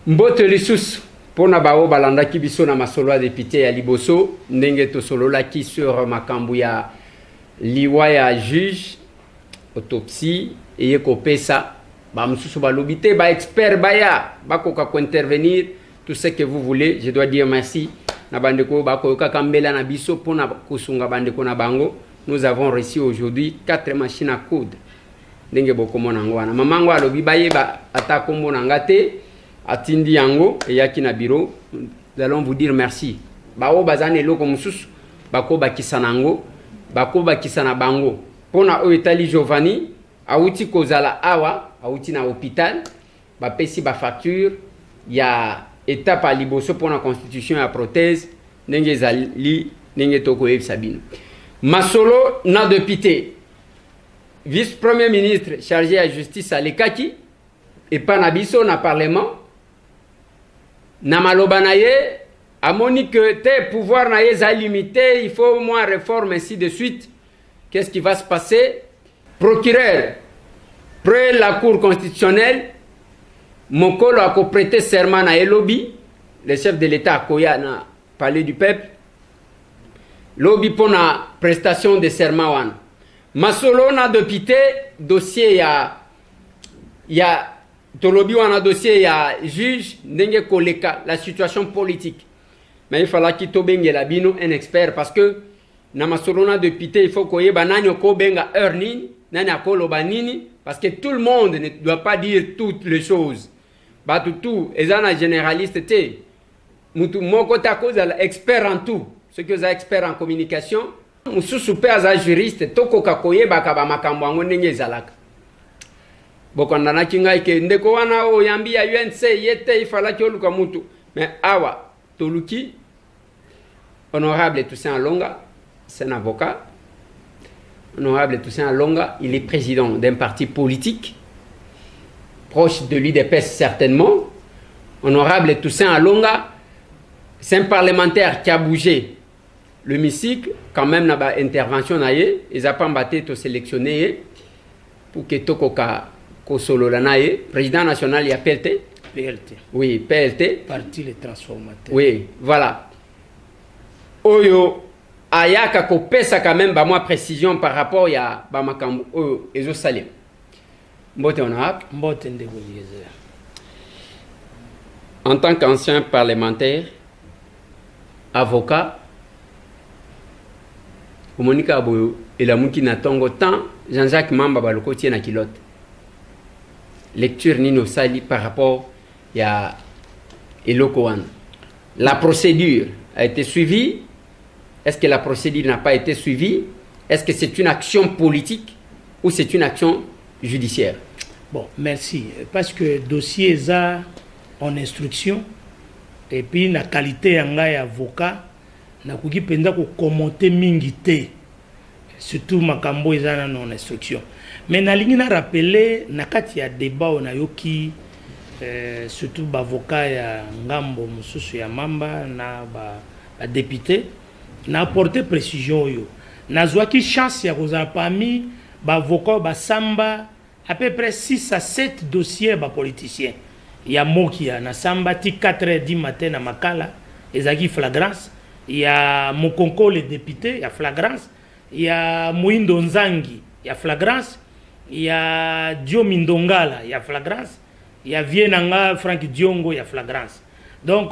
Mbote lisusu pona bao balanda ki biso na masolo ya député ya liboso ndenge to solo la ki sur makambu ya liwa ya juge autopsie eye kopesa ba mususu balobi te ba expert baya bakoka ko intervenir tout ce que vous voulez. Je dois dire merci na bandeko bakoka kambela na biso pona kusunga bandeko na bango. Nous avons reçu aujourd'hui 4 machines à coudre ndenge bokomona ngwana mamango alobi baye ba ata kombo na ngate atindi yango eyaki na bureau. Nous allons vous dire merci. Bao bazane loko mususu bako bakisana ngo bako bakisana bango pona o etali Giovanni auti kozala awa auti na hôpital ba pesi ba facture ya étape à liboso pona constitution ya prothèse ndenge zali ndenge toko sabino masolo na député vice premier ministre chargé à justice alekaki et pas na biso na parlement na maloba na ye amoni que te pouvoir na ye za limité, il faut au moins réforme ainsi de suite. Qu'est-ce qui va se passer? Procureur près la cour constitutionnelle mokolo a prêté serment na elobi le chef de l'état koya na palais du peuple lobi pona prestation de serment wana masolo na député dossier ya tolobi wana dossier ya juge ndenge koleka la situation politique. Mais il fallait qu'il tobenge la bino un expert parce que na masolona député il faut koyeba nani ko benga heure nini nani akoloba nini parce que tout le monde ne doit pas dire toutes les choses. Batutu ezana généraliste te mutu moko ta cause expert en tout ce que za expert en communication mususu pe za juriste tokoka koyeba ka ba makambo ngo ndenge ezalaka. Bokonda na kinga ke ndeko wana o yambi ya UNC yete ifala kyoluka mutu mais awa toluki honorable Toussaint Alonga c'est un avocat. Honorable Toussaint Alonga il est président d'un parti politique proche de l'UDPS certainement. Honorable Toussaint Alonga c'est un parlementaire qui a bougé l'hémicycle quand même na ba intervention na ye ils a pas mbaté to sélectionné pour que tokoka Kosolo Lanaye, président national, il y a PLT. PLT. Oui, PLT. Parti les transformateurs. Oui, voilà. Oyo, ayaka ko pesa quand même, bah moi précision par rapport à Bamakambu, Oyo, Ezo Salim. Mbote honorable. Mbote Ndebouliézer. En tant qu'ancien parlementaire, avocat, Monika Aboyo, et la Mouki Natongo, tant Jean-Jacques Mamba Baloko tient à kilote. Lecture Nino Sali par rapport à Elokoan. La procédure a été suivie. Est-ce que la procédure n'a pas été suivie? Est-ce que c'est une action politique ou c'est une action judiciaire? Bon, merci. Parce que le dossier est en instruction et puis la qualité en avocat, na kuki penda ko commenter mingité. Surtout makambo est en instruction. Mais nalingi na rappeler nakati ya débat on a yoki surtout bavoka ya ngambo mususu ya mamba na ba député na apporter précision yo na zwaki chance ya koza parmi bavoka ba samba à peu près 6 à 7 dossiers ba politiciens ya mokia na samba ti 4h du matin na makala ezaki flagrance ya mokonko le député ya flagrance ya Muindo Nzangi ya flagrance il y a Diomi Ndongala, il y a flagrance. Il y a Vienanga, Frank Diongo, il y a flagrance. Donc,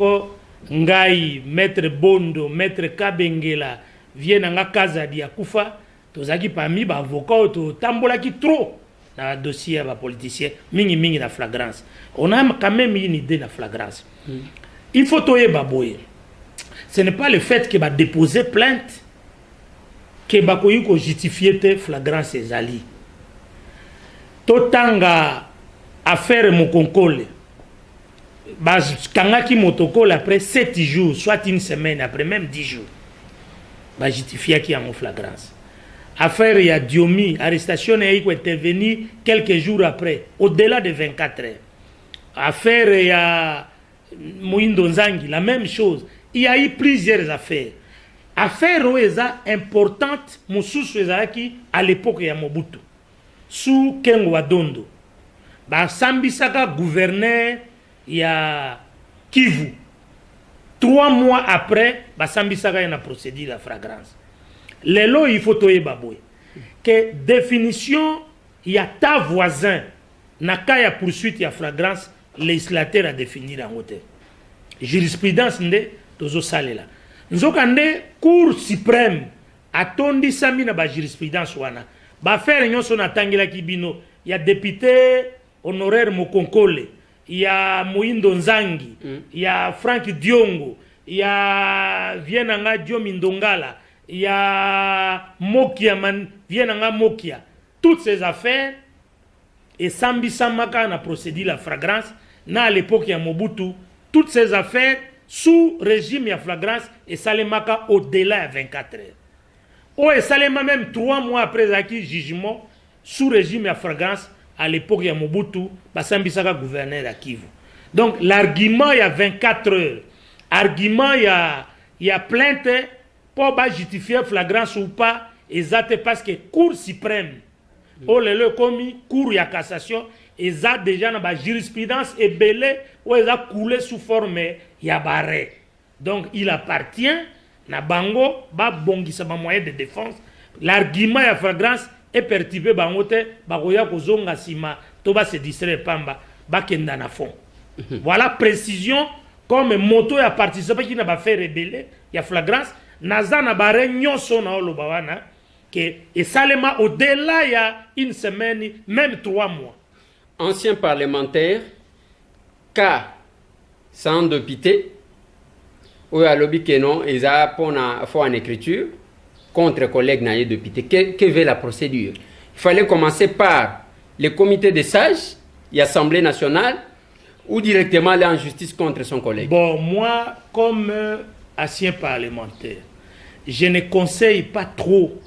Ngai, Maître Bondo, Maître Kabengela, Vienanga Kazadi, Yakufa, Tozaki parmi les avocats, Tambola qui trop dans le dossier des politiciens, mingi la flagrance. On a quand même une idée de la flagrance. Il faut toyer baboye. Ce n'est pas le fait que va déposer plainte que va justifier la flagrance et zali. Totanga affaire Mokonkole kangaki motokole après 7 jours soit une semaine après même 10 jours ba justifier qui en flagrance affaire ya Diomi arrestation est intervenue quelques jours après au-delà de 24 heures affaire ya Muindo Nzangi la même chose il y a eu plusieurs affaires oeza importante mususu ezaki à l'époque ya Mobutu sous Kengo Wadondo ba sambisaka gouverneur il y a Kivu. 3 mois après, Basambisaka y a procédé la fragrance. Les lots, il faut toyer baboué. Que définition, il y a ta voisin, n'a qu'à poursuite, il y a fragrance, législateur a défini en hauteur. Jurisprudence, tozo salé là. Nous avons Cour suprême, atondi sami na ba jurisprudence wana. Ba faire nyonso na tangela kibino, il y a député honoraire Mokonkole, il y a Moindo Nzangi, il y a Frank Diongo, il y a Vienanga Diomi Ndongala, il y a Mokia, Vienanga Mokia. Toutes ces affaires, et Sambi Samaka a procédé la fragrance, à l'époque il y a Mobutu, toutes ces affaires sous régime de flagrance et Salemaka au-delà de 24 heures. Oh, et Salema même 3 mois après l'acquis jugement sous régime de flagrance à l'époque il y a Mobutu, Basambisaka gouverneur à Kivu. Donc l'argument il y a 24 heures, argument il y a plainte pour justifier flagrance ou pas, exact parce que Cour suprême, oh le commis, Cour ya cassation, ils ont déjà dans la jurisprudence et belé où ils ont coulé sous forme ya barré. Donc il appartient na bango ba bongisa ba moyen de défense. L'argument ya fragrance est perturbé bangote bagoya kozonga sima to ba se distraire pamba ba kenda na fond. Voilà précision comme moto ya participé qui n'a pas fait rebeller ya flagrance naza na barré nyonso na oloba wana que et salema au-delà il y a une semaine même 3 mois. Ancien parlementaire, cas sans député, ou à lobby que non, ils ont fait en écriture contre collègues naïfs députés. Que veut la procédure? Il fallait commencer par le comité des sages, l'Assemblée nationale, ou directement aller en justice contre son collègue. Bon, moi, comme ancien parlementaire, je ne conseille pas trop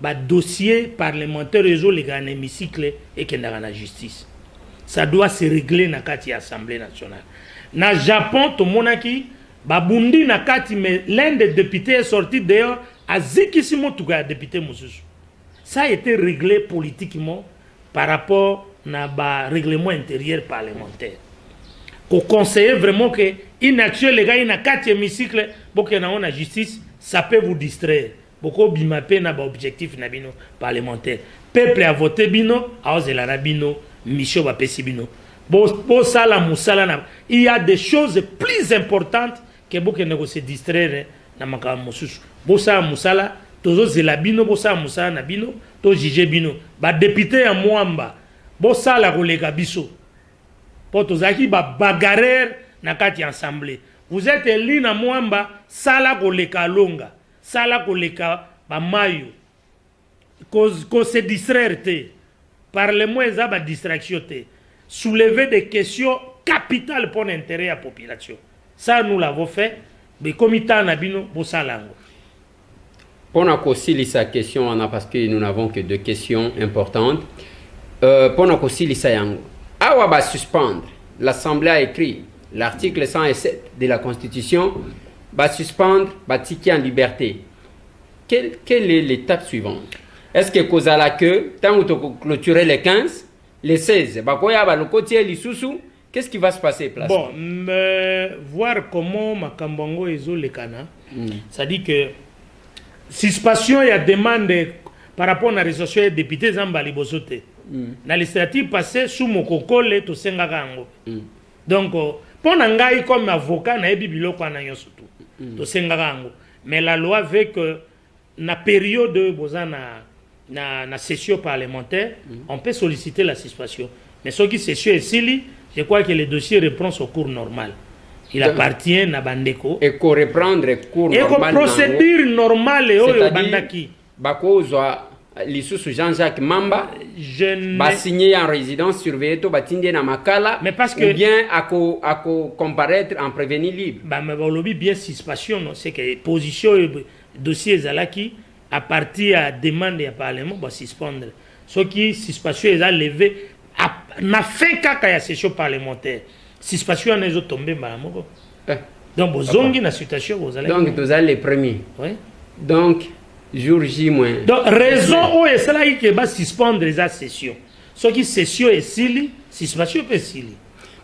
le dossier parlementaire réseau les grands hémicycles et qu'il y a la justice. Ça doit se régler dans l'Assemblée nationale. Dans le Japon, tout le monde qui babundi na kati, mais l'un des députés est sorti dehors à Zikisimo Touga, député Moussous. Ça a été réglé politiquement par rapport au règlement intérieur parlementaire. Qu'on conseille vraiment que une action les gars, il y a 4 hémicycles, pour que la justice, ça peut vous distraire. Beaucoup bimapé na ba objectif na bino parlementaire. Peuple a voté bino, a osé la bino. Mission va pesibino. Il y a des choses plus importantes que beaucoup ne se distraire na makamo susu. Bosa musala, tozo zelabino, bosa musala na bino, to jige bino. Ba député ya Mwamba, bosa la kolega biso. Po tozaki ba bagarre na kati assemblée. Vous êtes élu na Mwamba, sala koleka longa, sala koleka ba mayo. Ko se distraire te. Parlez-moi de la distraction. Soulever des questions capitales pour l'intérêt de la population. Ça, nous l'avons fait. Mais comme il y a un pour nous aussi sa question, parce que nous n'avons que 2 questions importantes. Pour nous aussi sa yango. Awa va suspendre. L'Assemblée a écrit l'article 107 de la Constitution va suspendre, va tirer en liberté. Quelle est l'étape suivante? Est-ce que Kozala que, tant que tu clôturer les 15, les 16, qu'est-ce qui va se passer place? Bon, voir comment Makambongo et Zolekana, ça dit que suspension, il y a demande par rapport à la résolution des députés Zambali Bosote. La législative passée sous mon cocole, to Sengarango. Donc, pour Nangaï comme avocat, na ebibilo kwa na yosutu, to Sengarango. Mais la loi veut que, na période de Bozana, na session parlementaire, on peut solliciter la suspension. Mais ce qui session est sili, je crois que le dossier reprend son cours normal. Il appartient à Bandeko. Et qu'on reprendre cours normal. Et qu'on procédure normale et au Bandaki. Bako l'issue Jean-Jacques Mamba, va signer en résidence surveillée, va signer dans Makala, mais parce que ou bien à comparaître en prévenir libre. Bah, mais on lobby bien suspension, c'est que position dossier Zalaki à partir à demande du Parlement va suspendre. Ce qui suspension est levé na fin kaka ya session parlementaire. Suspension n'est pas tombé malamoko. Donc bozongi na situation vous allez. Donc vous allez les premiers. Oui. Donc jour J moins. Donc raison où est cela qui va suspendre les sessions. Ce qui session est sili, suspension peut sili.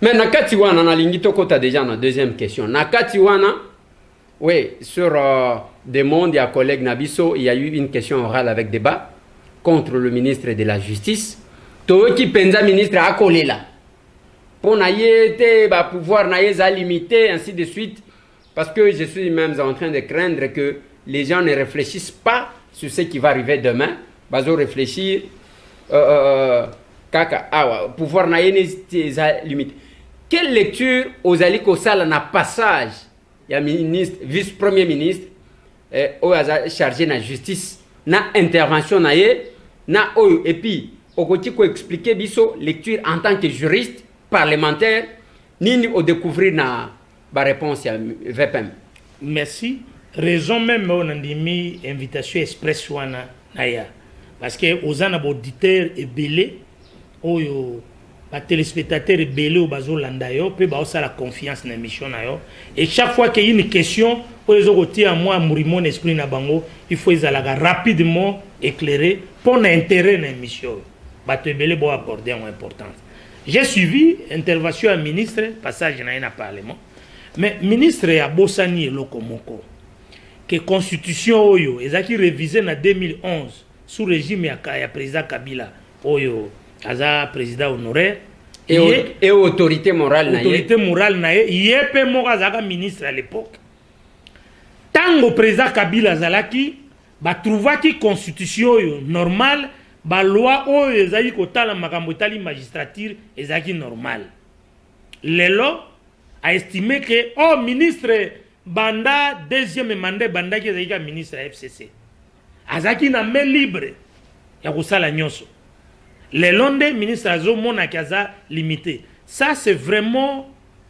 Mais nakati wana nalingi tokota déjà na deuxième question. Nakati wana, oui, sur des mondes, il y a collègue Nabiso, il y a eu une question orale avec débat contre le ministre de la Justice. Toki penza ministre a collé là. Pour naïe, ba pouvoir naïe a limité, ainsi de suite. Parce que je suis même en train de craindre que les gens ne réfléchissent pas sur ce qui va arriver demain. Bazo réfléchir, pouvoir naïe limité. Quelle lecture aux aliko sala na passage, il y a ministre, vice-premier ministre, au chargé de la justice, na intervention naïe, na oyo, et puis, au côté qu'on expliquer biso lecture en tant que juriste parlementaire, ni au découvrir na ba réponse à VPM. Merci. Raison même on a mis invitation express wana naya parce que aux ana auditeurs et belé oyo ba téléspectateurs et belé au bazo landa yo pe ba osa la confiance na mission na yo et chaque fois qu'il y a une question pour les autres à moi mon esprit na bango il faut ezalaga rapidement éclairer pour l'intérêt na mission ba te belé bo accorder une importance. J'ai suivi intervention à ministre passage na parlement mais ministre ya bosani lokomoko que constitution oyo ezaki révisé en 2011 sous régime ya président Kabila oyo aza président honoraire et autorité morale naie yepe moko azaka ministre à l'époque tango président Kabila zalaki ba trouvaki constitution oyo normal ba loi oyo ezaki kotala makambo etali magistrature ezaki normal lelo a estimé que ministre banda deuxième mandat banda qui est ministre FCC azaki na main libre ya kosala nyonso le londe ministre azo mona kaza limité. Ça c'est vraiment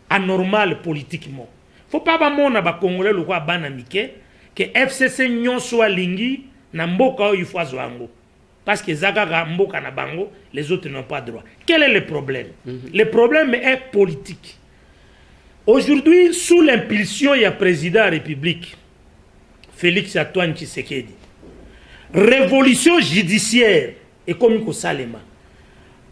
anormal politiquement. Faut pas ba mona ba congolais le quoi bana mike que FCC nyonso alingi na mboka o ifwa zwango parce que zaka mboka na bango les autres n'ont pas droit. Quel est le problème? Le problème est politique. Aujourd'hui, sous l'impulsion du président de la République, Félix Antoine Tshisekedi, révolution judiciaire et comme ko salema.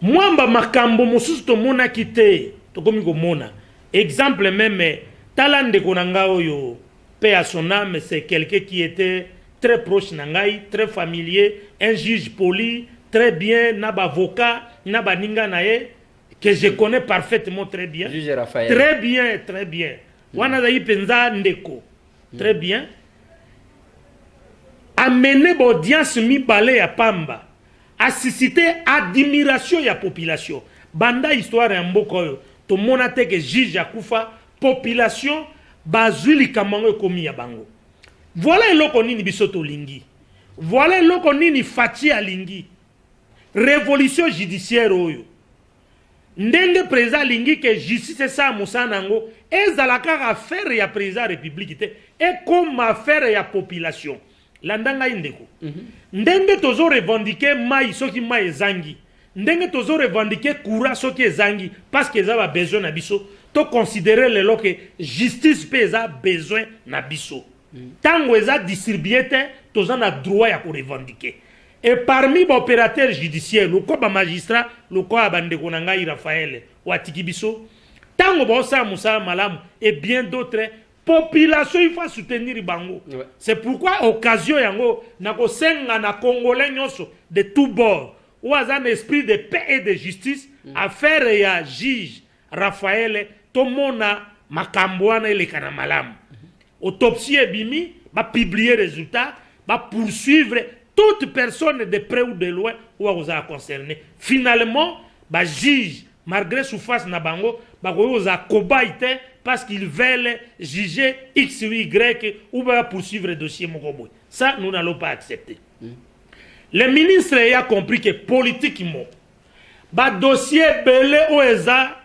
Mwamba makambo mosusu to mona kite to comme ko mona. Exemple même talande konanga oyo paix à son âme, c'est quelqu'un qui était très proche nangai, très familier, un juge poli, très bien, naba avocat, naba ninga nae que je connais parfaitement très bien. Juge Raphaël. Très bien, très bien. Wana zayi penza ndeko. Très bien. Amener l'audience mi balé à Pamba. A suscité admiration ya population. Banda histoire en mboko to monate que juge akufa population bazuli kamango komi ya bango. Voilà eloko nini bisoto lingi. Voilà eloko nini fati alingi. Révolution judiciaire oyo. Ndenge président lingi que justice ça musanango ezalaka affaire ya président république te et comme affaire ya population landanga indeko ndenge tozo revendiquer mai soki mai ezangi ndenge tozo revendiquer courant soki ezangi parce que za ba besoin na biso to considérer le loke justice pesa besoin na biso tango eza distribuer te toza na droit ya ko revendiquer. Et parmi les opérateurs judiciaires, le corps magistrat, le corps bandeko nangai Raphaël, Watiki Biso, tango bosa Moussa Malam et bien d'autres, population il faut soutenir bango. Ouais. C'est pourquoi occasion yango nako senga na congolais nyonso de tout bord, ou un esprit de paix et de justice, affaire ya juge Raphaël, tomona makamboana ele kana malam. Autopsie ebimi, ba publier résultat, ba poursuivre toute personne de près ou de loin ou à concerné. Finalement, bah juge malgré souffrance na bango, bah oza kobaite parce qu'ils veulent juger X ou Y ou bah poursuivre le dossier mokoboy. Ça nous n'allons pas accepter. Le ministre a compris que politiquement, bah dossier belé oeza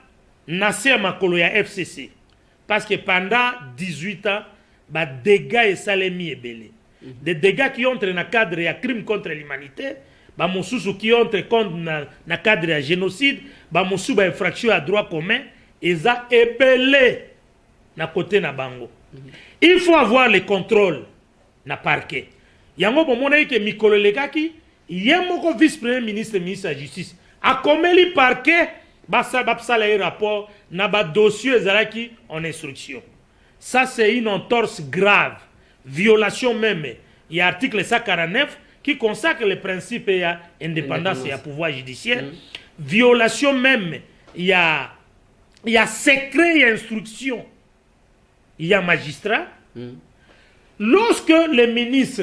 nasé à makolo ya FCC parce que pendant 18 ans, bah dégâts et salemi et belé. Des dégâts qui entrent dans le cadre de crime contre l'humanité, qui entrent dans le cadre de génocide, infraction à droit commun, et ça épelé na côté na bango. Il faut avoir le contrôle na parquet. Yango bomona que Mikolo Lekaki, yemoko vice-premier ministre de la justice, a commis le parquet basala un rapport na ba dossier ezalaki en instruction. Ça c'est une entorse grave, violation même. Il y a l'article 149 qui consacre le principe et l'indépendance et le pouvoir judiciaire. Violation même, il y a secret et instruction. Il y a magistrat. Lorsque le ministre,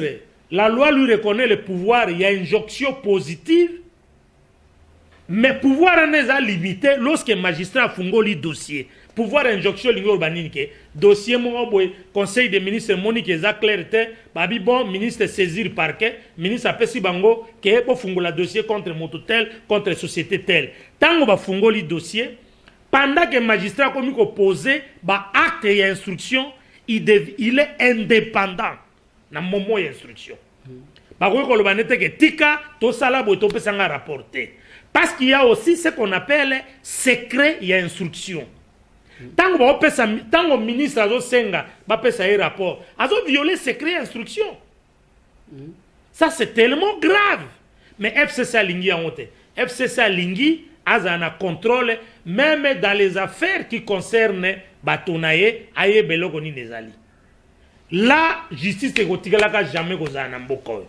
la loi lui reconnaît le pouvoir, il y a une injonction positive. Mais pouvoir en est limité lorsque le magistrat a fait le dossier. Pouvoir injonction urbanistique, dossier mon conseil des ministres Monique eza clarté, babi bon ministre saisir parquet, ministre apesi bango que pour fungola dossier contre moto tel, contre société telle. Tant on va fungola dossier, pendant que le magistrat comme il poser ba acte et instruction, il est indépendant dans le moment d'instruction. Ba ko ko lobanete que tika to sala bo to pesanga rapporter. Parce qu'il y a aussi ce qu'on appelle secret et instruction. Tant que le ministre a un rapport, a violé secret et instruction. Ça c'est tellement grave. Mais FCC Lingui a honte. FCC Lingui a un contrôle même dans les affaires qui concernent Batonaye, Aye Beloko ni Nezali. La justice est jamais gozana mboko.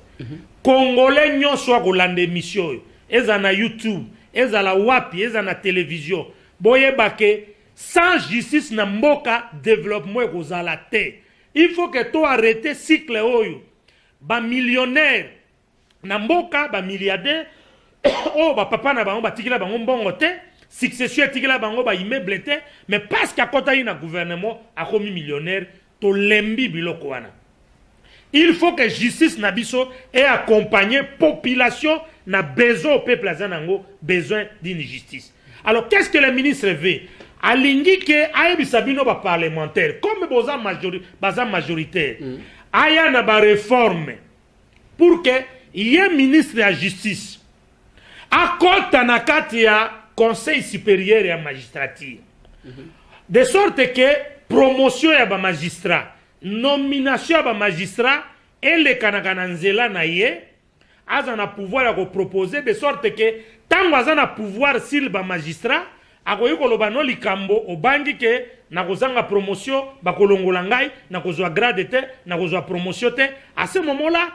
Congolais nyon soit golande mission. Ezana YouTube, ezala wapi, ezana télévision. Boye bake sans justice na mboka développement kozala te. Il faut que to arrêter cycle oyo. Ba millionnaire na mboka ba milliardaire oh ba papa na bango ba tikila bango mbongo te, succession tikila bango ba immeuble te, mais parce qu'à côté na gouvernement a komi millionnaire to lembi biloko wana. Il faut que justice na biso ait accompagné population na besoin au peuple azanango besoin d'une justice. Alors qu'est-ce que le ministre veut? Alingi ke aibisabino ba parlementaire comme baza majoritaire. Aya na ba réforme pour que y ait ministre de la justice. Akota na kati ya conseil supérieur ya magistrature. De sorte que promotion ya ba magistrat, nomination ya ba magistrat et le kanakananzela na ye azana pouvoir à proposer de sorte que tant azana pouvoir s'il ba magistrat akoyi koloba no likambo obangi ke na kozanga promotion bakolongola ngai na kozwa grade te na kozwa promotion te. À ce moment-là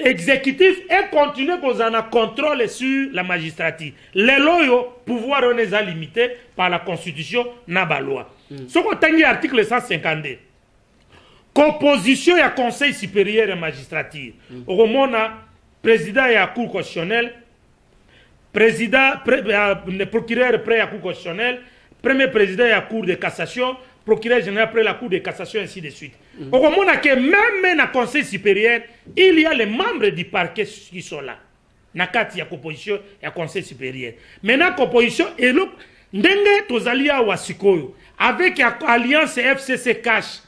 exécutif et continuer kozana contrôle sur la magistrature. Les loyo pouvoir on est limité par la constitution na ba loi. Ce qu'on tangi article 152. Composition ya conseil supérieur de magistrature. Au mona président ya cour constitutionnelle, président procureur près la cour constitutionnelle, premier président ya cour de cassation, procureur général près la cour de cassation, ainsi de suite. Au mona que même dans le conseil supérieur, il y a les membres du parquet qui sont là. Na kati ya composition ya conseil supérieur. Maintenant composition et le ndenge tozali awa sikoyo avec alliance FCC cash.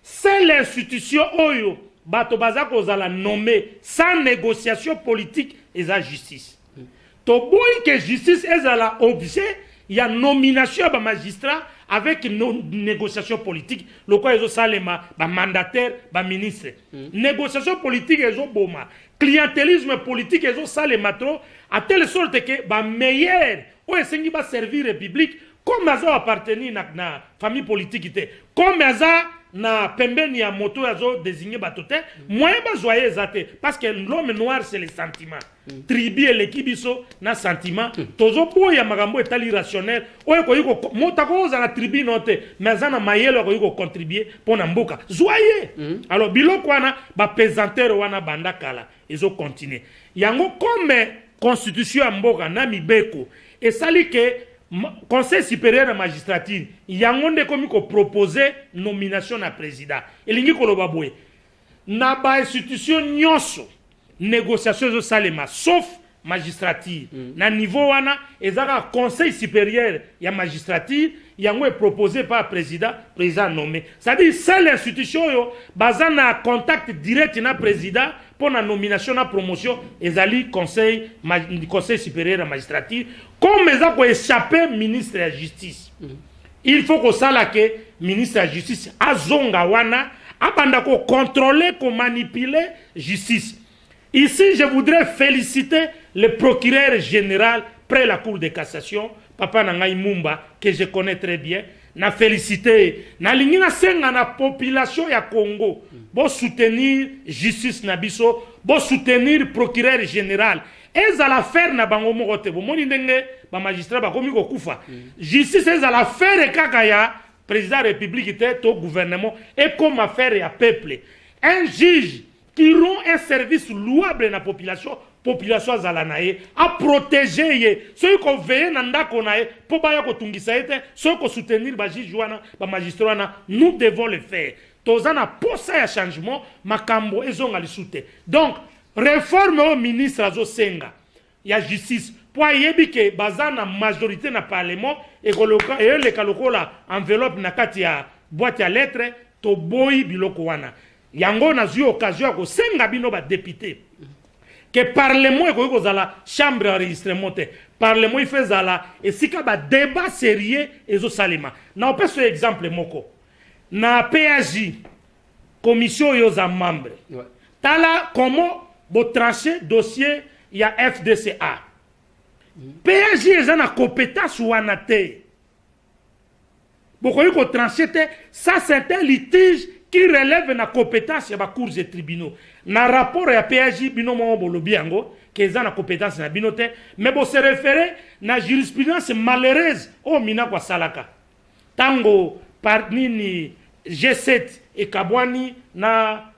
C'est l'institution Oyo, bato baza kozala nommé sans négociation politique et la justice. To boy que justice est la objet, il y a nomination ba magistrat avec une négociation politique. Le quoi ils salema ba mandataire, ba ministre. Négociation politique ils ont boma. Clientélisme politique ils ont salema trop à telle sorte que ba meilleur ou esengi ba servir république comme azo appartenir na famille politique té. Comme aza na pembeni ya moto yazo désigné batote moyen bazoyer zate parce que l'homme noir c'est les sentiments tribu et l'équibiso na sentiment tozo boya magambo etali rationnel oyo ko yiko motako za na tribu note mais za na mayelo ko yiko contribuer pour na mboka zoyer alors biloko wana ba pesanteur wana banda kala ezo continuer yango comme constitution ya mboka na mibeko et sali que Conseil supérieur de magistrature, il y a un comme proposer nomination à président. Il y a un na ba institution nyonso négociation de salema sauf magistrature. Na niveau wana ezaka conseil supérieur ya magistrature, il y a un proposé par président nommé. C'est-à-dire c'est l'institution yo bazana contact direct na président pour la nomination na promotion ezali conseil supérieur de magistrature. Comme ils ont échappé ministre de la justice, il faut que ça là que ministre de la justice azonga wana abanda ko contrôler, ko manipuler justice. Ici, je voudrais féliciter le procureur général près la Cour de cassation, Papa Nangaï Mumba, que je connais très bien, na félicité, na lingi na senga na population ya Congo, bon soutenir justice na biso, bon soutenir procureur général. Ezala faire na bango mokote, bon moni ndenge ba magistrat ba komi ko kufa. Justice ezala faire kaka ya président de la République était au gouvernement et comme affaire ya peuple. Un juge qui rend un service louable à la population zalanaye a protéger ceux qui veillent dans ndako nae pour baya ko tungisa ete ceux qui soutenir ba juge wana ba magistrat wana, nous devons le faire. Tozana posa ya changement makambo ezonga lisute. Donc réforme au ministre azo senga ya justice pour yebi ke bazana majorité na parlement et koloka et le kalokola enveloppe na kati ya boîte à lettres to boy biloko wana. Yango na zui occasion ko senga bino ba député que parlement ko ko zala chambre enregistrement te parlement il fait zala et sika ba débat sérieux ezo salima na opeso exemple moko na PAJ commission yo za membre tala comment bo trancher dossier ya FDCA PAJ ezana compétence wana te bokoyi ko trancher te ça c'est un litige qui relève na compétence ya ba cours et tribunaux na rapport ya PAJ bino mo bolobi yango que za na compétence na bino te mais bo se référer na jurisprudence malheureuse o mina kwa salaka tango par nini G7 et Kabwani na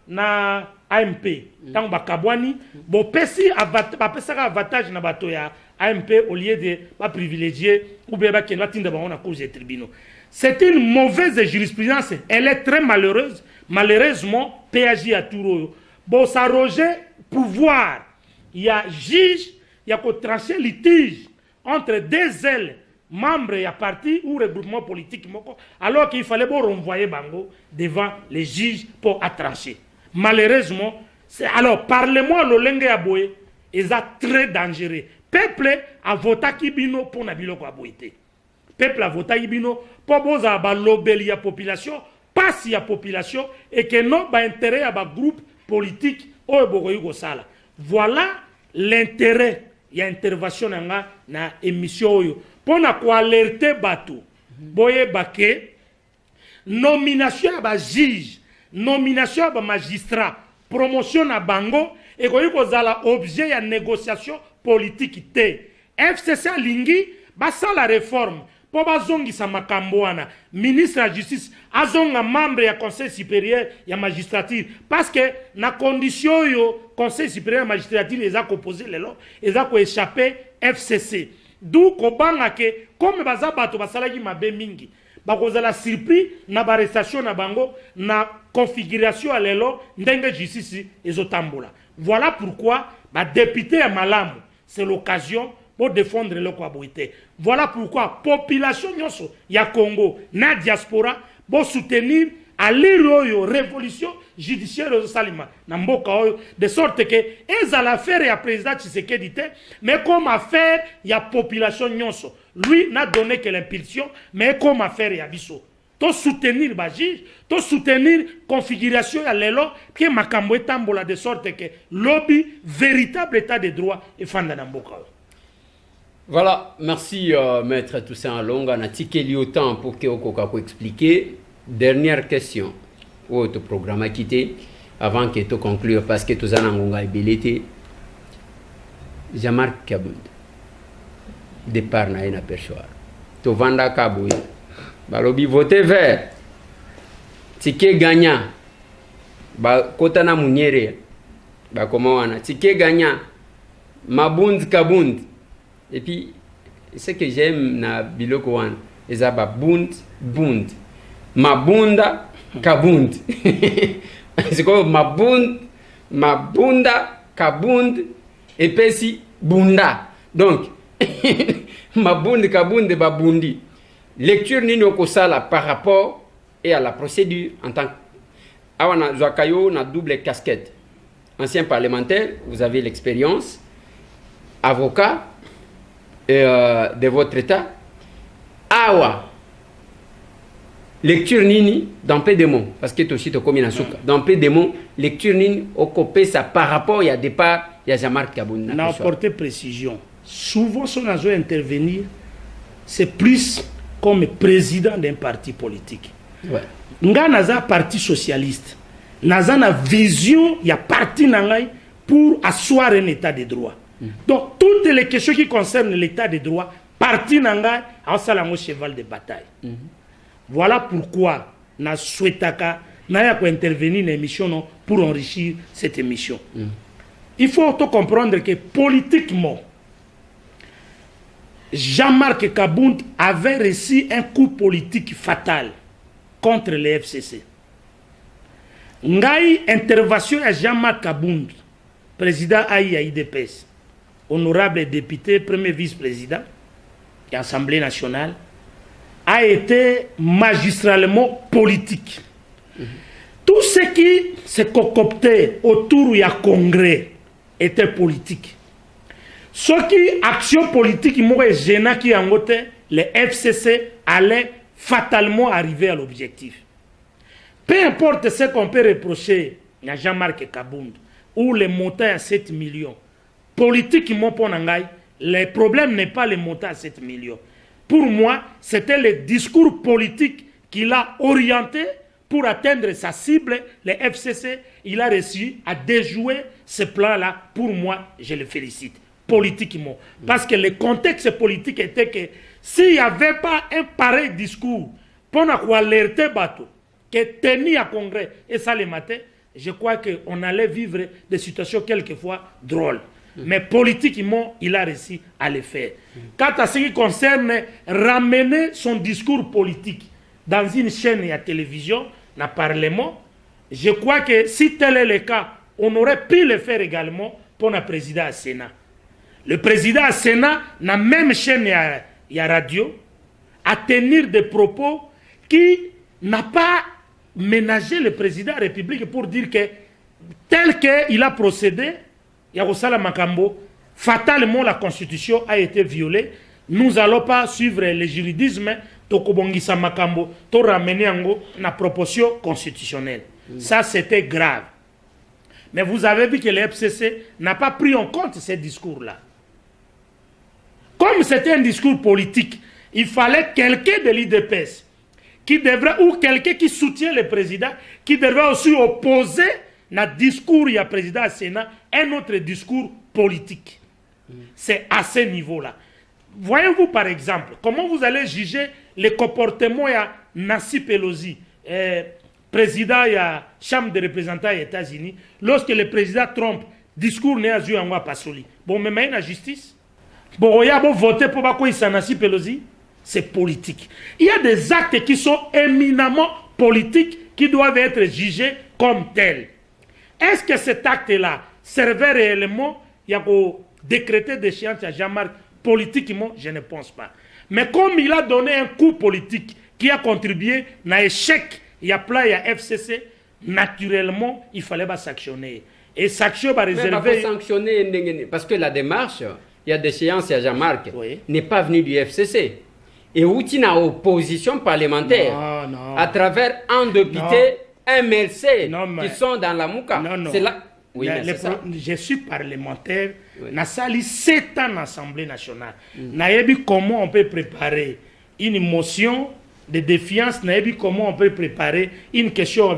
AMP tango ba Kabwani bo pesi ba pesaka avantage na bato ya AMP au lieu de pas privilégier ou bien ba kenwa tinda ba na cours et tribunaux. C'est une mauvaise jurisprudence, elle est très malheureuse. Malheureusement, PAJ a tout. Bon, ça roger pouvoir. Il y a juge, il y a qu'on trancher litige entre deux ailes, membres et parti ou regroupement politique, alors qu'il fallait bon renvoyer Bango devant les juges pour trancher. Malheureusement, alors parlez-moi le lengue aboye, ils sont très dangereux. Peuple a voté Kibino pour Nabilo Kwaboité. Peuple a voté Ibino pour boza ba lobeli ya population, passe ya population et que non ba intérêt à ba groupe politique o bogoyi go sala. Voilà l'intérêt ya intervention na émission yo. Pour na ko alerter bato. Boye baké nomination ba juge, nomination ba magistrat, promotion na bango et ko zala objet ya négociation politique te. FCC lingi ba sa la réforme pour bazongi sa makambo wana ministre de la justice azonga membre ya conseil supérieur ya magistrature parce que na condition yo conseil supérieur ya magistrature eza composé lelo eza ko échapper FCC d'où ko banga ke comme baza bato basalaki mabe mingi bakozala surpris na arrestation na bango na configuration ya lelo ndenge justice ezotambola. Voilà pourquoi ba député ya malamu c'est l'occasion pour défendre le Kwaboité. Voilà pourquoi population nyonso ya Congo na diaspora pour soutenir à l'héroïo révolution judiciaire au Salima na mboka oyo de sorte que ezala faire ya président Tshisekedi te mais comme affaire ya population nyonso lui n'a donné que l'impulsion mais comme affaire ya biso to soutenir ba juge to soutenir configuration ya lelo que makambo etambola de sorte que lobby véritable état de droit et fanda na mboka oyo. Voilà, merci Maître Toussaint Alonga. On a tiqué autant pour que vous expliquer. Dernière question. Où tu programme à quitter avant que tu conclure parce que tu as un abilité. Jean-Marc Kabound. Départ na ina perchoir. Tu vanda Kabound. Balobi voter vert. Ticket gagnant. Ba kotana munyere. Ba comment on a ticket gagnant. Mabound Kabound. Et puis, ce que j'aime na biloko wan, ezaba bund, ma bunda, kabund. C'est comme ma bunda, kabund, et puis si bunda. Donc, ma bunda, kabund, ba bundi. Lecture nino kosala par rapport et à la procédure en tant que awana Zwakayo na double casquette. Ancien parlementaire, vous avez l'expérience, avocat. De votre état awa lecture nini dans peu de mots parce que aussi to comme nasuka dans peu de mots lecture nini okopé ça par rapport il y a départ il y a Jean-Marc Kabound na apporter précision souvent son azo intervenir, c'est plus comme président d'un parti politique. Ouais. Nga naza parti socialiste. Naza na vision ya parti nangai pour asseoir un état de droit. Donc toutes les questions qui concernent l'état de droit, parti nangai a salango cheval de bataille. Voilà pourquoi na souhaitaka na ya ko intervenir dans l'émission pour enrichir cette émission. Il faut comprendre que politiquement Jean-Marc Kabound avait reçu un coup politique fatal contre les FCC. Ngai intervention à Jean-Marc Kabound, président AIDPS, honorable député, premier vice-président de l'Assemblée nationale, a été magistralement politique. Tout ce qui se concoctait autour du congrès était politique. Ce qui action politique, qui en les FCC allaient fatalement arriver à l'objectif. Peu importe ce qu'on peut reprocher à Jean-Marc Kabound ou les montants à 7 millions, politiquement, pour Nangaï, le problème n'est pas les montants à 7 millions. Pour moi, c'était le discours politique qu'il a orienté pour atteindre sa cible, les FCC. Il a réussi à déjouer ce plan-là. Pour moi, je le félicite. Politiquement. Parce que le contexte politique était que s'il n'y avait pas un pareil discours pour alerter bateau, que tenu à congrès et ça le matin, je crois qu'on allait vivre des situations quelquefois drôles. Mais politiquement, il a réussi à le faire. Quant à ce qui concerne ramener son discours politique dans une chaîne à télévision, dans le Parlement, je crois que si tel est le cas, on aurait pu le faire également pour le président du Sénat. Le président du Sénat, dans la même chaîne et radio, à tenir des propos qui n'a pas ménagé le président de la République pour dire que tel qu'il a procédé, Yarosala Makambo, fatalement la Constitution a été violée. Nous n'allons pas suivre le juridisme, Tokobongisa Makambo, to ramener en la proportion constitutionnelle. Ça, c'était grave. Mais vous avez vu que le FCC n'a pas pris en compte ces discours-là. Comme c'était un discours politique, il fallait quelqu'un de l'IDPS qui devrait, ou quelqu'un qui soutient le président, qui devrait aussi opposer le discours du président du Sénat un autre discours politique. C'est à ce niveau-là. Voyez-vous par exemple, comment vous allez juger le comportement de Nancy Pelosi, président de la Chambre des représentants des États-Unis, lorsque le président Trump discours n'est pas passé. Bon, mais il y a la justice. Bon, il y a voter pour Nancy Pelosi. C'est politique. Il y a des actes qui sont éminemment politiques qui doivent être jugés comme tels. Est-ce que cet acte-là servait réellement à décréter d'échéance à Jean-Marc? Politiquement, je ne pense pas. Mais comme il a donné un coup politique qui a contribué à l'échec, il y a plein, il y a FCC, naturellement, il fallait pas sanctionner. Et sanction va réserver... sanctionner, parce que la démarche, il y a d'échéance à Jean-Marc, oui, n'est pas venue du FCC. Et où il y a opposition parlementaire, à travers un député, un MLC, qui sont dans la Mouka. C'est là... Oui, je suis parlementaire, na sali 7 ans en Assemblée nationale. Na vu comment on peut préparer une motion de défiance, na vu comment on peut préparer une question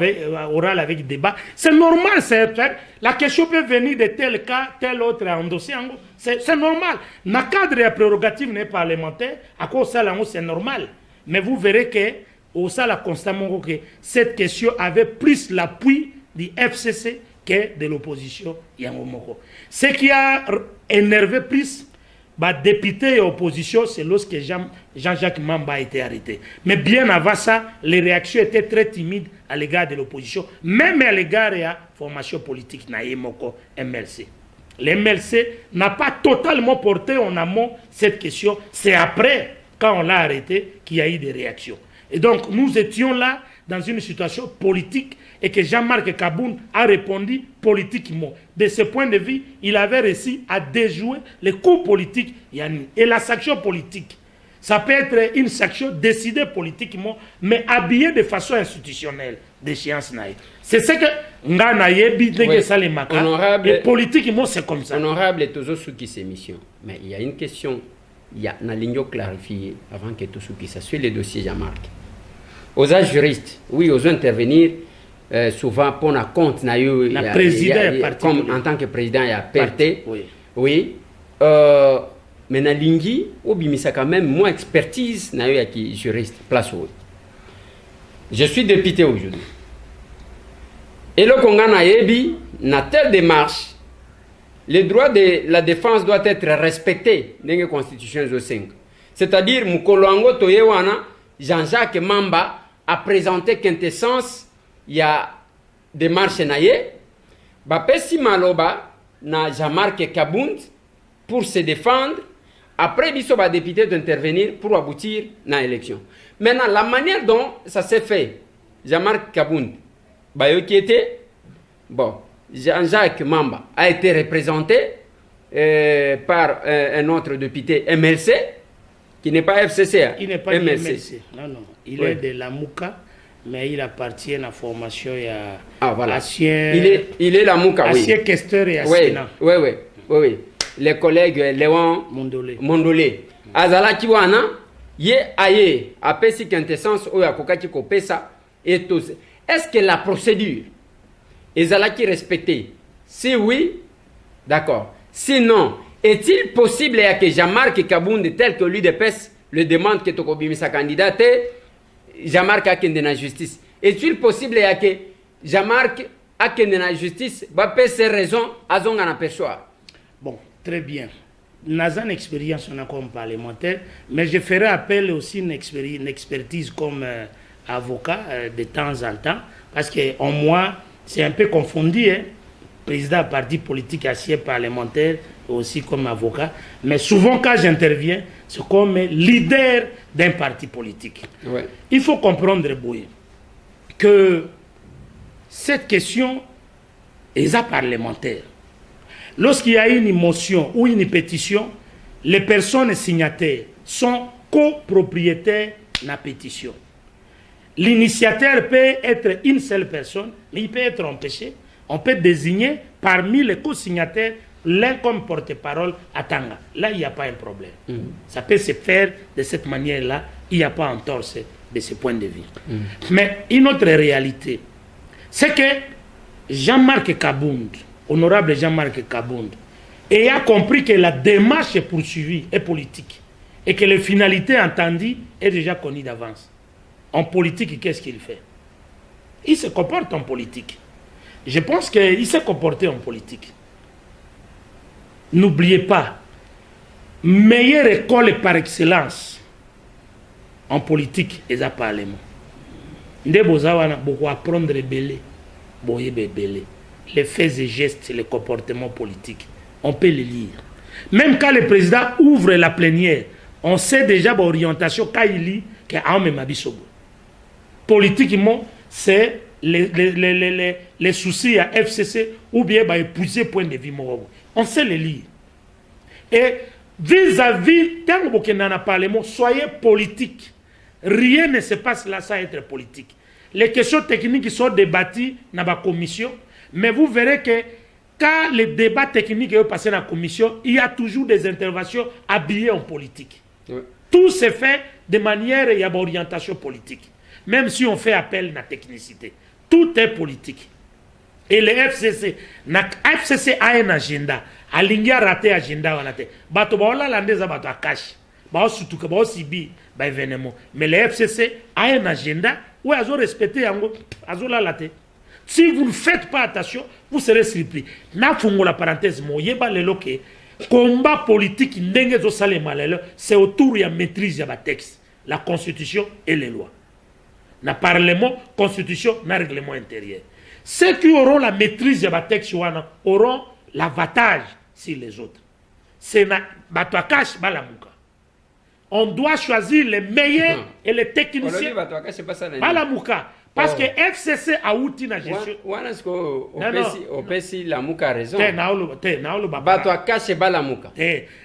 orale avec débat. C'est normal, la question peut venir de tel cas, tel autre en dossier. C'est normal. Na cadre et prérogative n'est parlementaire, à cause ça c'est normal. Mais vous verrez que au ça constamment que cette question avait plus l'appui du FCC de l'opposition. Ce qui a énervé plus députés et opposition, c'est lorsque Jean-Jacques Mamba a été arrêté. Mais bien avant ça, les réactions étaient très timides à l'égard de l'opposition, même à l'égard de la formation politique Naïmoko MLC. Le MLC n'a pas totalement porté en amont cette question. C'est après, quand on l'a arrêté, qu'il y a eu des réactions. Et donc, nous étions là dans une situation politique et que Jean-Marc Kabound a répondu politiquement. De ce point de vue, il avait réussi à déjouer les coups politiques et la sanction politique. Ça peut être une sanction décidée politiquement, mais habillée de façon institutionnelle d'échéance. C'est ce que Ngana Yebi de Salemaka. Et politiquement, c'est comme ça. Honorable et tous ceux qui s'émission. Mais il y a une question, il y a une ligne clarifiée avant que tout ce qui ça suit les dossiers Jean-Marc. Aux juristes, oui, aux intervenir. Souvent pour un compte comme en tant que président il y a perté oui mais na lingi obimisa quand même moins expertise na yo qui juriste place où je suis député aujourd'hui et le kongana yebi na telle démarche les droits de la défense doivent être respectés dans la constitution de 5 c'est-à-dire mukolwango toyewana Jean-Jacques Mamba a présenté quintessence il y a des marches naïe, Bapesi Maloba na Jean-Marc Kabound pour se défendre. Après, il va député d'intervenir pour aboutir à l'élection. Maintenant, la manière dont ça s'est fait, Jean-Marc Kabound, qui était, bon, Jean-Jacques Mamba a été représenté par un autre député MLC, qui n'est pas FCC. Il n'est pas MLC. Non, non. Il est de la Mouka. Mais il appartient à la formation voilà. Ancien. Il est la Mouka, oui. Ancien questeur et assistant. Oui. Les collègues Léon Mondolé. Azala Kiwana, ye aye, apesi quintessence ou yakokaki kopesa et tous. Est-ce que la procédure est qui respectée? Si oui, d'accord. Sinon, est-il possible que Jean-Marc Kabound, tel que l'UDPS le demande que Tokobimi sa candidate, Jean-Marc a kende na justice. Est-il possible que Jean-Marc a kende na justice va payer ses raisons à son aperçoir? Bon, très bien. Nous avons une expérience comme parlementaire, mais je ferai appel aussi une expertise comme avocat de temps en temps, parce qu'en moi, c'est un peu confondu, hein? Président de parti politique, ancien parlementaire, aussi comme avocat. Mais souvent, quand j'interviens, c'est comme leader d'un parti politique. Ouais. Il faut comprendre, Boye, que cette question est parlementaire. Lorsqu'il y a une motion ou une pétition, les personnes signataires sont copropriétaires de la pétition. L'initiateur peut être une seule personne, mais il peut être empêché. On peut désigner parmi les co-signataires l'un comme porte-parole à Tanga. Là, il n'y a pas un problème. Ça peut se faire de cette manière-là. Il n'y a pas entorse de ce point de vue. Mais une autre réalité, c'est que Jean-Marc Kabound, honorable Jean-Marc Kabound, a compris que la démarche poursuivie est politique et que les finalités entendues est déjà connues d'avance. En politique, qu'est-ce qu'il fait? Il se comporte en politique. Je pense qu'il s'est comporté en politique. N'oubliez pas, meilleure école par excellence en politique est le Parlement. Nde bozawana beaucoup apprendre belé, belé. Les faits et gestes, les comportements politiques, on peut les lire. Même quand le président ouvre la plénière, on sait déjà l'orientation quand il lit qu'il y a un même abisobo. Politiquement, c'est les soucis à FCC ou bien épuiser point de vue. On sait les lire. Et vis-à-vis, quand vous avez un parlement, soyez politique. Rien ne se passe là sans être politique. Les questions techniques sont débattues dans la commission, mais vous verrez que quand les débats techniques sont passés dans la commission, il y a toujours des interventions habillées en politique. Oui. Tout se fait de manière, il y a une orientation politique. Même si on fait appel à la technicité. Tout est politique. Et le FCC a un agenda. Alingi a raté agenda. Bato ba ola landeza bato akashi. Ba osutuka ba osibi ba événement. Mais le FCC a un agenda où ils ont respecté yango, ils ont la laté. Si vous ne faites pas attention, vous serez surpris. Na fungo la parenthèse mo yeba lelo ke combat politique ndenge zo salema lelo, c'est autour ya maîtrise ya ba texte, la constitution et les lois. Na parlement, constitution, na règlement intérieur. Ceux qui auront la maîtrise de la texte auront l'avantage sur les autres. C'est Batouakash Balamuka. On doit choisir les meilleurs et les techniciens. Balamuka. parce que FCC a outil na gestion wana sko opesi la muka raison naolo bato akache bala muka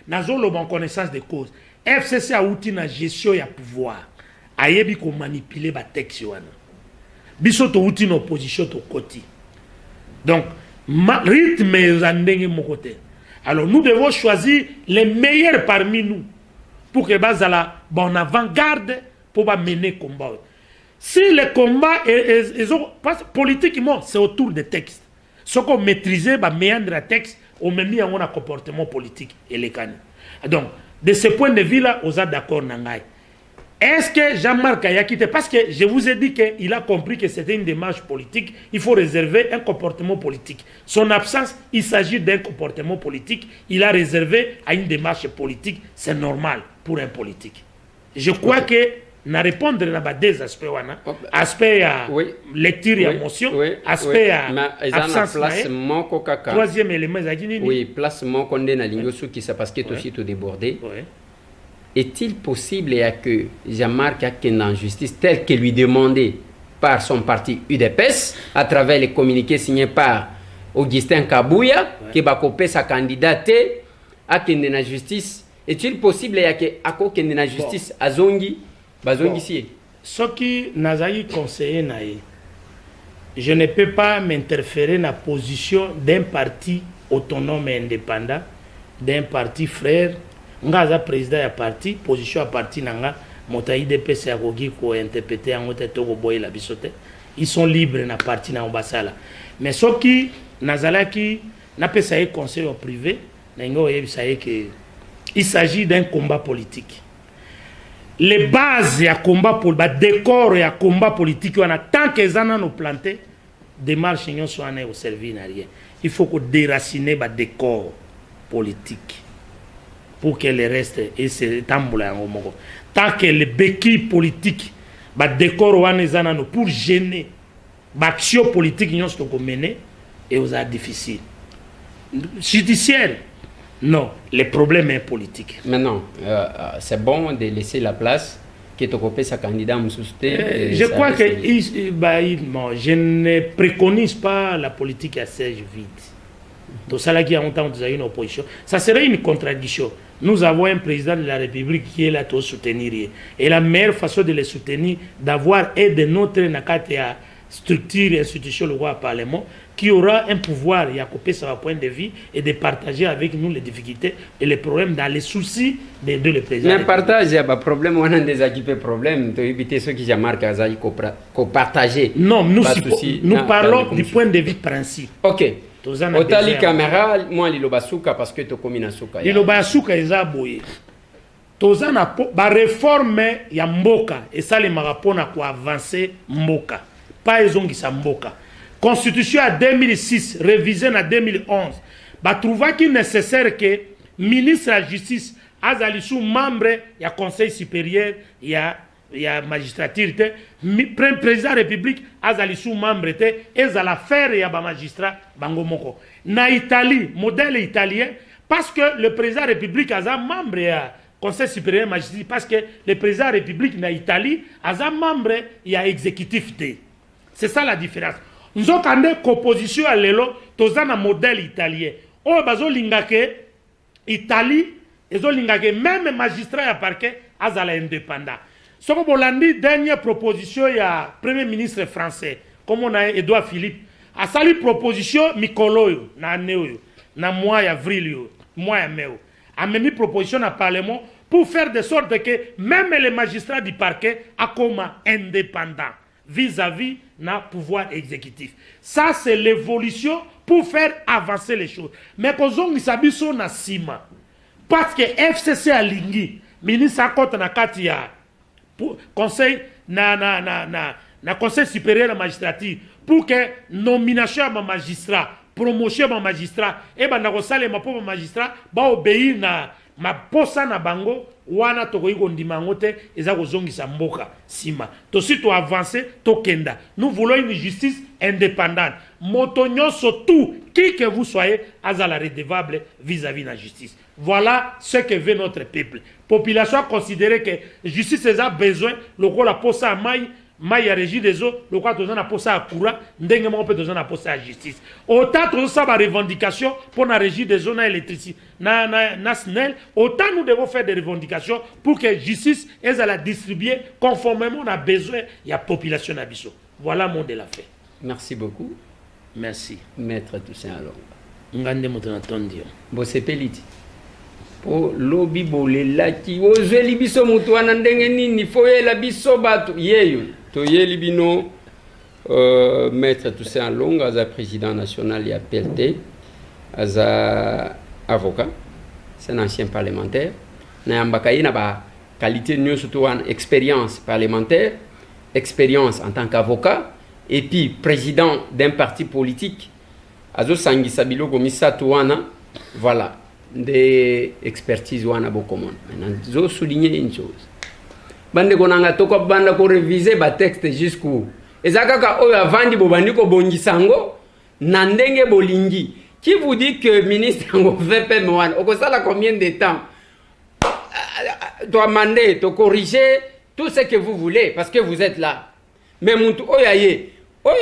nazolo bon connaissance de cause FCC a outil na gestion ya pouvoir ayebi ko manipuler ba texte wana biso to outil na opposition to koti donc rythme zandenge mokote. Alors nous devons choisir les meilleurs parmi nous pour que bazala bon avant-garde pour mener le combat. Si le combat politiquement c'est autour des textes, ce qu'on maîtrise, bah méandre le texte, on met mis en un comportement politique et les canaux. Donc de ce point de vue là, on est d'accord nangai. Est-ce que Jean-Marc a quitté? Parce que je vous ai dit qu'il a compris que c'était une démarche politique. Il faut réserver un comportement politique. Son absence, il s'agit d'un comportement politique. Il a réservé à une démarche politique. C'est normal pour un politique. Je crois que na répondre à des aspects. Aspect à lecture et émotion. Aspect à absence. Troisième élément. Oui, placement qu'on est dans l'ingénieur qui s'est parce que tout aussi débordé. Est-il possible que Jean-Marc ait une injustice telle que lui demandée par son parti UDPS à travers les communiqués signés par Augustin Kabouya qui va couper sa candidature à une injustice? Est-il possible que une injustice à Zongi ici? Ce qui n'a pas conseillé, je ne peux pas m'interférer dans la position d'un parti autonome et indépendant, d'un parti frère. Ngaza président ya parti position à parti nanga motaï DPC a kogi ko interpréter en ote toko boy la bisote ils sont libres na parti na ambasala mais ce qui nazala qui n'a pas ça conseil au privé n'engo yebisa que il s'agit d'un combat politique. Les bases ya combat pour ba décor ya combat politique on a tant que zana no planter démarche ñon so ané au servir na rien. Il faut que déraciner ba décor politique pour que le reste et c'est tamboula en moko tant que les béquilles politiques ba décor wana zana no pour gêner ba action politique ñon so ko mener et aux a difficile judiciaire. Non, le problème est politique. Maintenant, c'est bon de laisser la place qui est occupée sa candidat Moussouté. Je crois que je ne préconise pas la politique à siège vide. Tout ça là qui a longtemps une opposition, ça serait une contradiction. Nous avons un président de la République qui est là pour soutenir. Et la meilleure façon de le soutenir, d'avoir aide notre nakate structure et institution, le roi Parlement, qui aura un pouvoir à couper son point de vue et de partager avec nous les difficultés et les problèmes dans les soucis des deux les présidents. Mais partage, il y a des problèmes, on a des équipes problèmes, pour éviter ceux qui marquent à partager. Non, nous parlons du point de vue principe. Ok. Otali caméra, moi, l'ilobasuka parce que tu commune asuka. L'ilobasuka est aboyé. Tozana ba réforme ya mboka et ça les marapona pour avancer mboka. Pas ezongisa mboka. Constitution à 2006, révisée en 2011, bah trouva qu'il est nécessaire que ministre de la Justice, azali sous membre, il y a Conseil supérieur, il y a magistrature, président de la République, azali sous membre, et za la faire, il y a magistrat, bango moko. Na Italie, modèle italien, parce que le président de la République a un membre, il y a Conseil supérieur magistrat, parce que le président de la République na Italie a un membre, il y a exécutif. C'est ça la différence. Nous avons une composition à l'élo, tous un modèle italien. Oh, bazo lingake Italie, ils ont lingake même magistrat à parquet, azala indépendant. Ce que vous l'avez dit, dernière proposition, il y a premier ministre français, comme on a Edouard Philippe, a sali proposition Mikolo, na neo, na mois avril, mois mai, a mis proposition à Parlement pour faire de sorte que même les magistrats du parquet a comme indépendant vis-à-vis na pouvoir exécutif. Ça c'est l'évolution pour faire avancer les choses. Mais kozongi sabiso na sima parce que FCC a lingi ministre akota na kati ya conseil na conseil supérieur de magistrature pour que nomination à magistrat, promotion à magistrat et ba na kosale ma po magistrat ba obéir na ma posa na bango wana tokoyi kondima yango te eza kozongisa mboka sima tosi to avancer tokenda. Nous voulons une justice indépendante. Moto nyonso tout qui que vous soyez azala redevable vis-à-vis de la justice. Voilà ce que veut notre peuple. Population a considéré que justice a besoin le rôle la posa mai mai ya régie des eaux le quoi tozana posa à courant ndenge moko pe tozana posa à justice autant toza ba revendication pour la régie des eaux na électricité na SNEL autant nous devons faire des revendications pour que justice elle la distribuer conformément à besoin ya population na biso. Voilà mon de la fait. Merci beaucoup. Merci Maître Toussaint Alonga. Ngande motona tondio bosepeliti po lobi bolelaki ozweli biso mutu wana ndenge nini foyela biso bato yeyo toyeli bino Maître Toussaint Alonga aza président national ya PLT aza avocat, c'est un ancien parlementaire na yambaka ye na ba qualité nyonso to wana expérience parlementaire, expérience en tant qu'avocat et puis président d'un parti politique. Azo sangisa biloko misato wana, voilà, des expertises wana bokomon. Maintenant, zo souligner une chose. Bande konanga toko banda ko réviser ba texte jusqu'où. Ezakaka oyo avandi bobandi ko bongisango na ndenge bolingi. Qui vous dit que ministre ngo VPM wana okosala combien de temps? Doit demander, to corriger tout ce que vous voulez parce que vous êtes là. Mais muntu oyaye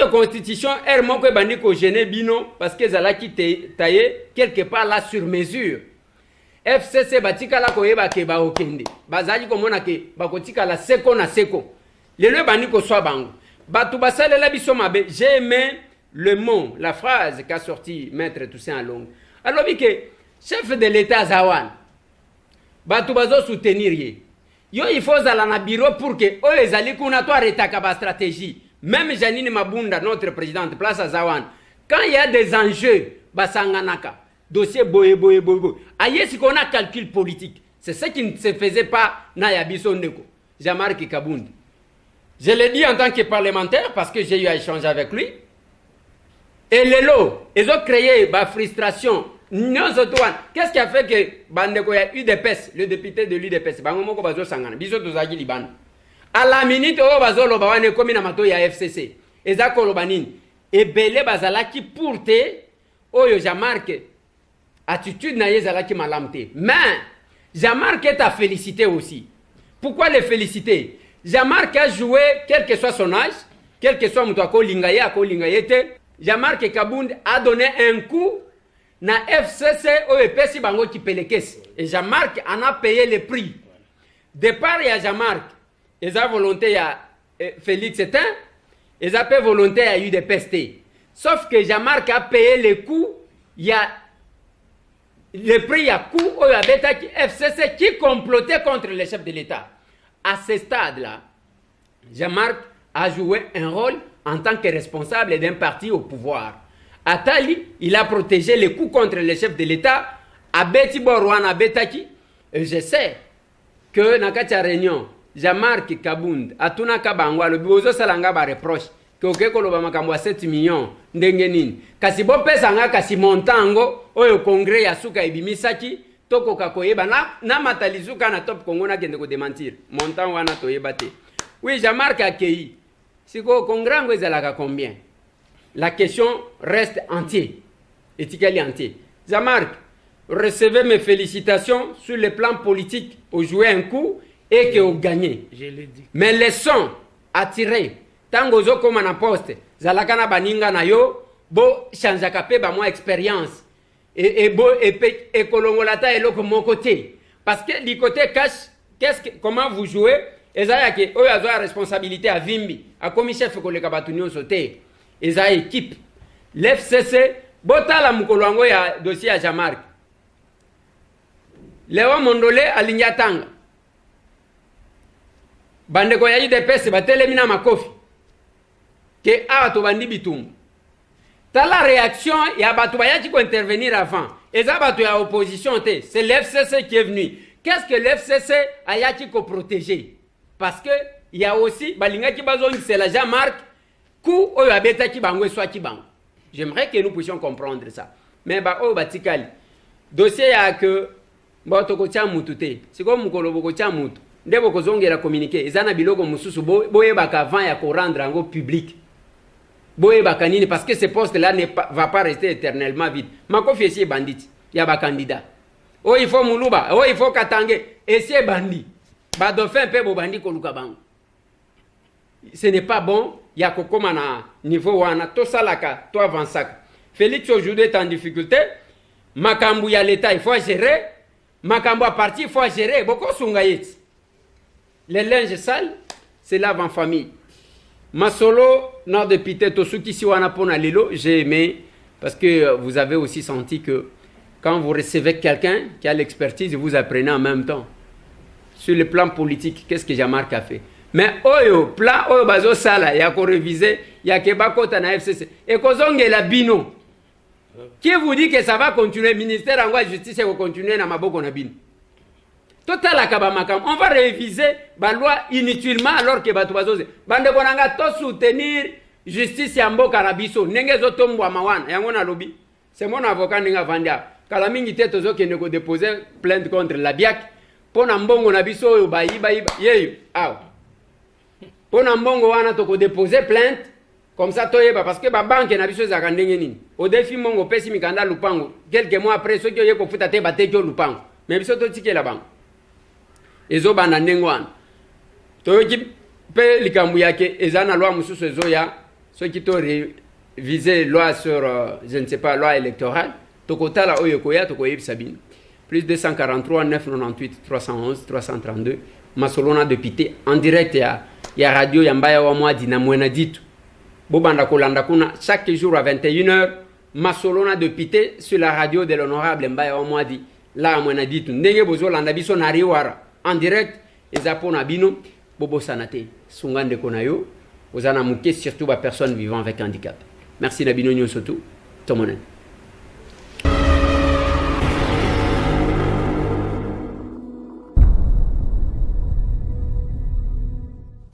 la constitution est moko bandi ko gêner bino parce que zalaki taillé quelque part là sur mesure. FCC batika la ko yeba ke ba okende. Bazali ko mona ke bakotika la seko na seko. Le bandi ko swa bango. Batu basale la biso mabe. J'ai aimé le mot, la phrase qu'a sorti Maître Toussaint Alonga. Alors que chef de l'État Zawan batu bazo soutenir ye. Yo il faut zala na bureau pour que o ezali kuna to retaka ba stratégie. Même Janine Mabunda, notre présidente, place à Zawan, quand il y a des enjeux, basanganaka, dossier boye. Aïe, si qu'on a calcul politique, c'est ce qui ne se faisait pas na Yabiso Ndeko, Jean-Marc Kabound. Je l'ai dit en tant que parlementaire parce que j'ai eu à échanger avec lui. Et les lots, ils ont créé ma frustration. Qu'est-ce qui a fait que Bandeko y a eu des PES, le député de l'UDPS, Bangomoko Bazo Sangana, Biso Dozagi Liban. À la minute où bazolo bawane komi na mato ya FCC eza kolobanini ebele bazalaki pour te oyo Jean-Marc attitude na yezalaki malamte mais Jean-Marc t'a félicité aussi. Pourquoi le féliciter? Jean-Marc a joué quel que soit son âge, quel que soit muto akolingaye te, Jean-Marc Kabound a donné un coup na FCC oyo pesi bango kipelekesi et Jean-Marc en a payé le prix. Départ ya Jean-Marc ils ont volonté à Félix Etin, ils ont volonté à UDPST. Sauf que Jean-Marc a payé le coût, il y a le prix à coût au FCC qui complotait contre les chefs de l'État. À ce stade-là, Jean-Marc a joué un rôle en tant que responsable d'un parti au pouvoir. Atali, il a protégé les coups contre les chefs de l'État. À Betty Borwana Betaki, je sais que dans la réunion, Jean-Marc Kabound, Atuna Kabangwa, le Bozo Salanga ba reproche, que Okeko Loba Makambo 7 millions, Ndengenin. Kasi bo pesanga kasi montango, oyo congrès ya suka ibimisaki, toko kakoyeba na matalizuka na top Congo na kende ko démentir. Montant wana toyeba te. Oui, Jean-Marc Akei. Siko congrès ngo ezalaka combien? La question reste entière. Etikali entier. Jean-Marc, recevez mes félicitations sur le plan politique, au jouer un coup et que vous gagnez. Je l'ai dit. Mais les sons attirés, tango zo comme na poste, zalakana baninga na yo, bo chanjaka pe ba moi expérience. Et kolongolata eloko mon côté. Parce que du côté cash, comment vous jouez? Ezaya ke oyo azo la responsabilité à Vimbi, a commis chef koleka batunyo sauté. Ezaya équipe. L'FCC, botala mukolo ya dossier à Jean-Marc. Léo Mondolé alinyatanga. Bandeko ya UDPS batelemi na makofi ke awa to bandi bitumbu. Ta la réaction ya batu bayaki ko intervenir avant. Eza batu ya opposition te, c'est l'FCC qui est venu. Qu'est-ce que l'FCC a yaki ko protéger? Parce que il y a aussi balingaki bazongi c'est la Jean-Marc ku oyo abetaki bango swaki bango. J'aimerais que nous puissions comprendre ça. Mais ba oyo batikali dossier ya que mboto ko tia mutu te. Siko mukolo boko tia mutu. Ndebo kozongera communiquer ezana biloko mususu boye baka avant ya ko rendre en public. Boye baka nini parce que ce poste là ne va pas rester éternellement vide. Makofi esi bandit ya ba candidat. Oh il faut muluba, oh il faut katange esi bandi. Ba dauphin pe bo bandi ko luka bango. ce n'est pas bon, il y a kokoma na niveau wana, to salaka, to avansaka. Félix aujourd'hui est en difficulté, makambu ya l'État, il faut gérer, makambu à parti, il faut gérer, beaucoup sungayet. Les linges sales, c'est lave en famille. Masolo, non député, to suki si wana pona lilo, j'ai aimé, parce que vous avez aussi senti que quand vous recevez quelqu'un qui a l'expertise, vous apprenez en même temps. Sur le plan politique, qu'est-ce que Jean-Marc a fait? Mais oyo, plan oyo bazo sala, ya ko réviser, ya keba kota na FCC. Et kozonge la bino. Qui vous dit que ça va continuer? Ministère en justice va continuer na maboko na bino. Total akaba makam. On va réviser ba loi inutilement alors que bato bazoze. Bande bonanga to soutenir justice ya mboka na biso. Nenge zo tombwa mawana. Yango na lobby. C'est mon avocat ninga vandia. Kala mingi te tozo ke neko déposer plainte contre la BIAC. Pona mbongo na biso oyo bayiba yeyo. Aw. Pona mbongo wana toko déposer plainte comme ça toyeba parce que ba banque na biso za kandenge nini. Au défi mongo pesi mikanda lupango. Quelques mois après ceux qui oye ko futa te bateke lupango. Mais biso to tike la banque. Ezo bana ndengo wana. Toyoki pe likambu yake ezana loi mususu ezo ya ceux qui to viser loi sur je ne sais pas loi électorale. Tokotala oyo koya tokoyeb sabine. Plus 243 998 311 332 masolona député en direct ya radio ya mbaya wa mwadi na mwena ditu bobanda kolanda kuna chaque jour à 21h masolona député sur la radio de l'honorable mbaya wa mwadi la mwena ditu ndenge bozo landa biso na riwara en direct ezapona bino bobo sanate sungande konayo ozana muke surtout ba personne vivant avec handicap. Merci na bino nyoso tout tomonen.